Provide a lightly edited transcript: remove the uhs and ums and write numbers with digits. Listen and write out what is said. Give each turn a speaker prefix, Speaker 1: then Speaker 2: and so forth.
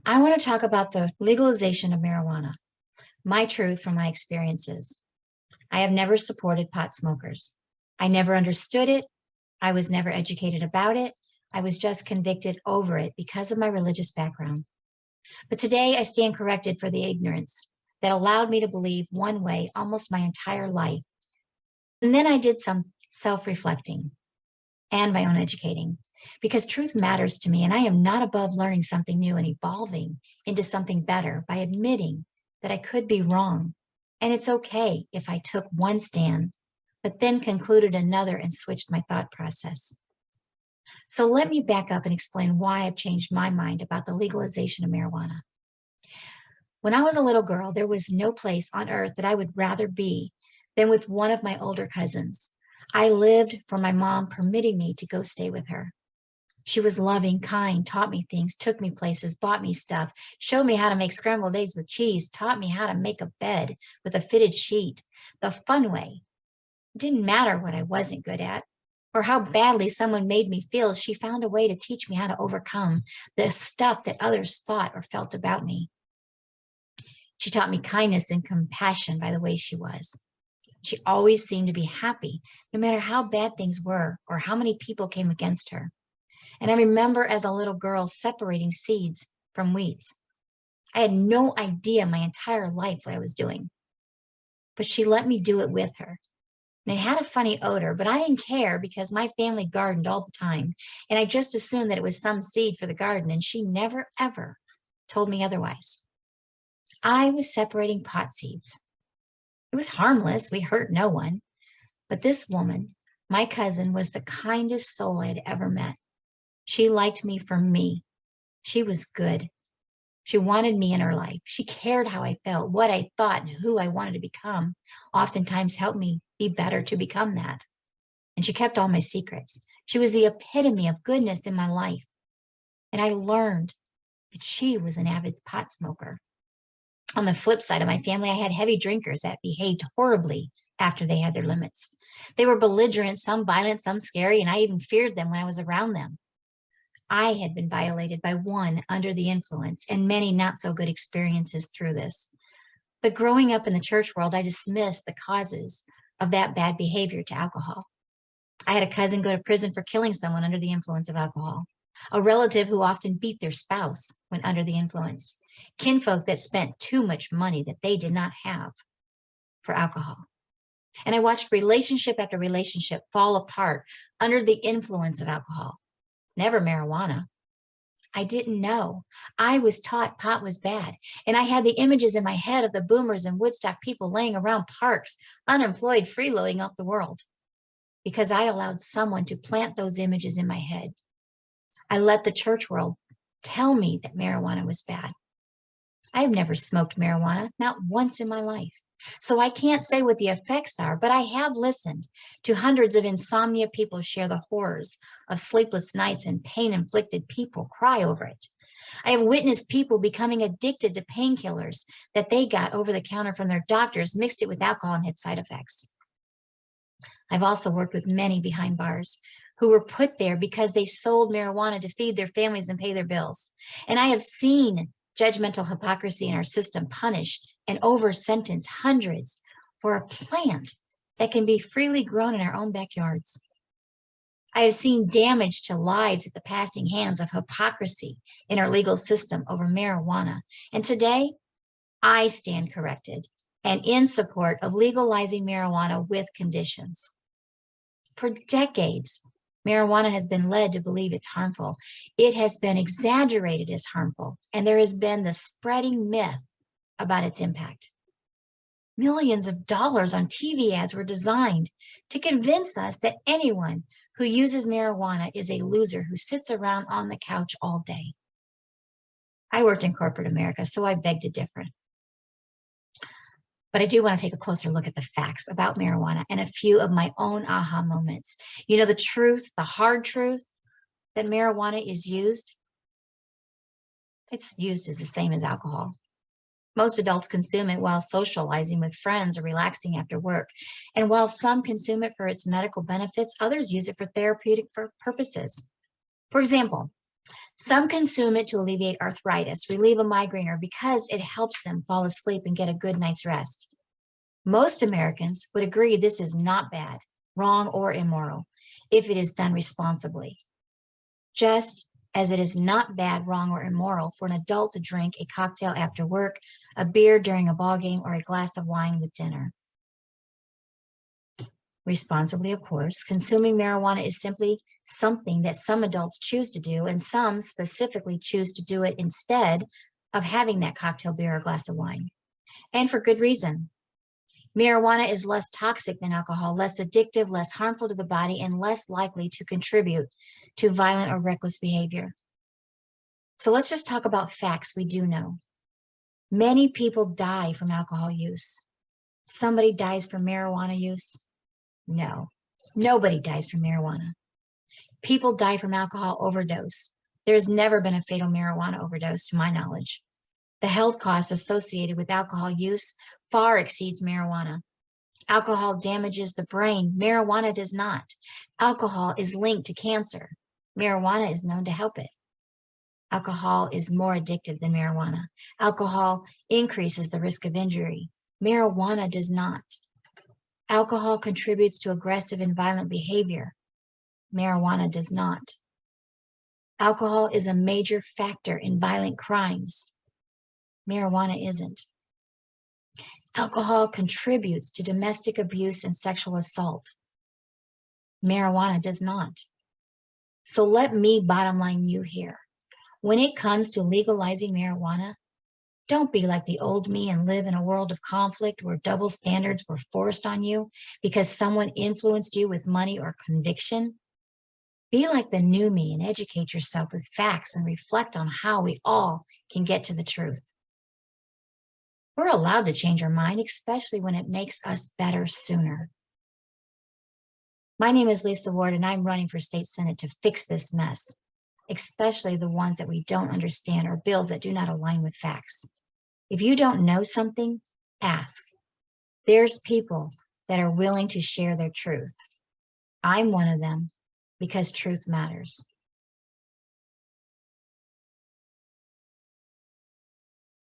Speaker 1: I want to talk about the legalization of marijuana, my truth from my experiences. I have never supported pot smokers. I never understood it. I was never educated about it. I was just convicted over it because of my religious background. But today I stand corrected for the ignorance that allowed me to believe one way almost my entire life. And then I did some self reflecting and my own educating because truth matters to me. And I am not above learning something new and evolving into something better by admitting that I could be wrong. And it's okay if I took one stand, but then concluded another and switched my thought process. So let me back up and explain why I've changed my mind about the legalization of marijuana. When I was a little girl, there was no place on earth that I would rather be than with one of my older cousins. I lived for my mom permitting me to go stay with her. She was loving, kind, taught me things, took me places, bought me stuff, showed me how to make scrambled eggs with cheese, taught me how to make a bed with a fitted sheet, the fun way. It didn't matter what I wasn't good at or how badly someone made me feel. She found a way to teach me how to overcome the stuff that others thought or felt about me. She taught me kindness and compassion by the way she was. She always seemed to be happy, no matter how bad things were or how many people came against her. And I remember as a little girl separating seeds from weeds. I had no idea my entire life what I was doing, but she let me do it with her. And it had a funny odor, but I didn't care because my family gardened all the time. And I just assumed that it was some seed for the garden, and she never, ever told me otherwise. I was separating pot seeds. It was harmless. We hurt no one. But this woman, my cousin, was the kindest soul I had ever met. She liked me for me. She was good. She wanted me in her life. She cared how I felt, what I thought, and who I wanted to become. Oftentimes helped me be better to become that. And she kept all my secrets. She was the epitome of goodness in my life. And I learned that she was an avid pot smoker. On the flip side of my family, I had heavy drinkers that behaved horribly after they had their limits. They were belligerent, some violent, some scary, and I even feared them when I was around them. I had been violated by one under the influence and many not so good experiences through this. But growing up in the church world, I dismissed the causes of that bad behavior to alcohol. I had a cousin go to prison for killing someone under the influence of alcohol, a relative who often beat their spouse when under the influence, kinfolk that spent too much money that they did not have for alcohol. And I watched relationship after relationship fall apart under the influence of alcohol. Never marijuana. I didn't know. I was taught pot was bad. And I had the images in my head of the boomers and Woodstock people laying around parks, unemployed, freeloading off the world. Because I allowed someone to plant those images in my head. I let the church world tell me that marijuana was bad. I have never smoked marijuana, not once in my life. So I can't say what the effects are, but I have listened to hundreds of insomnia people share the horrors of sleepless nights and pain-inflicted people cry over it. I have witnessed people becoming addicted to painkillers that they got over the counter from their doctors, mixed it with alcohol and had side effects. I've also worked with many behind bars who were put there because they sold marijuana to feed their families and pay their bills. And I have seen judgmental hypocrisy in our system punish and over sentence hundreds for a plant that can be freely grown in our own backyards. I have seen damage to lives at the passing hands of hypocrisy in our legal system over marijuana. And today, I stand corrected and in support of legalizing marijuana with conditions. For decades, marijuana has been led to believe it's harmful. It has been exaggerated as harmful, and there has been the spreading myth about its impact. Millions of dollars on TV ads were designed to convince us that anyone who uses marijuana is a loser who sits around on the couch all day. I worked in corporate America, so I beg to differ. But I do want to take a closer look at the facts about marijuana and a few of my own aha moments. You know, the truth, the hard truth that marijuana is used, it's used as the same as alcohol. Most adults consume it while socializing with friends or relaxing after work. And while some consume it for its medical benefits, others use it for therapeutic purposes. For example, Some consume it to alleviate arthritis, relieve a migraine, or because it helps them fall asleep and get a good night's rest. Most Americans would agree this is not bad, wrong, or immoral if it is done responsibly. Just as it is not bad, wrong, or immoral for an adult to drink a cocktail after work, a beer during a ball game, or a glass of wine with dinner. Responsibly, of course, consuming marijuana is simply something that some adults choose to do, and some specifically choose to do it instead of having that cocktail, beer, or glass of wine. And for good reason. Marijuana is less toxic than alcohol, less addictive, less harmful to the body, and less likely to contribute to violent or reckless behavior. So let's just talk about facts we do know. Many people die from alcohol use. Somebody dies from marijuana use? No, nobody dies from marijuana. People die from alcohol overdose. There's never been a fatal marijuana overdose to my knowledge. The health costs associated with alcohol use far exceeds marijuana. Alcohol damages the brain. Marijuana does not. Alcohol is linked to cancer. Marijuana is known to help it. Alcohol is more addictive than marijuana. Alcohol increases the risk of injury. Marijuana does not. Alcohol contributes to aggressive and violent behavior. Marijuana does not. Alcohol is a major factor in violent crimes. Marijuana isn't. Alcohol contributes to domestic abuse and sexual assault. Marijuana does not. So let me bottom line you here. When it comes to legalizing marijuana, don't be like the old me and live in a world of conflict where double standards were forced on you because someone influenced you with money or conviction. Be like the new me and educate yourself with facts and reflect on how we all can get to the truth. We're allowed to change our mind, especially when it makes us better sooner. My name is Lisa Ward, and I'm running for state senate to fix this mess, especially the ones that we don't understand or bills that do not align with facts. If you don't know something, ask. There's people that are willing to share their truth. I'm one of them because truth matters.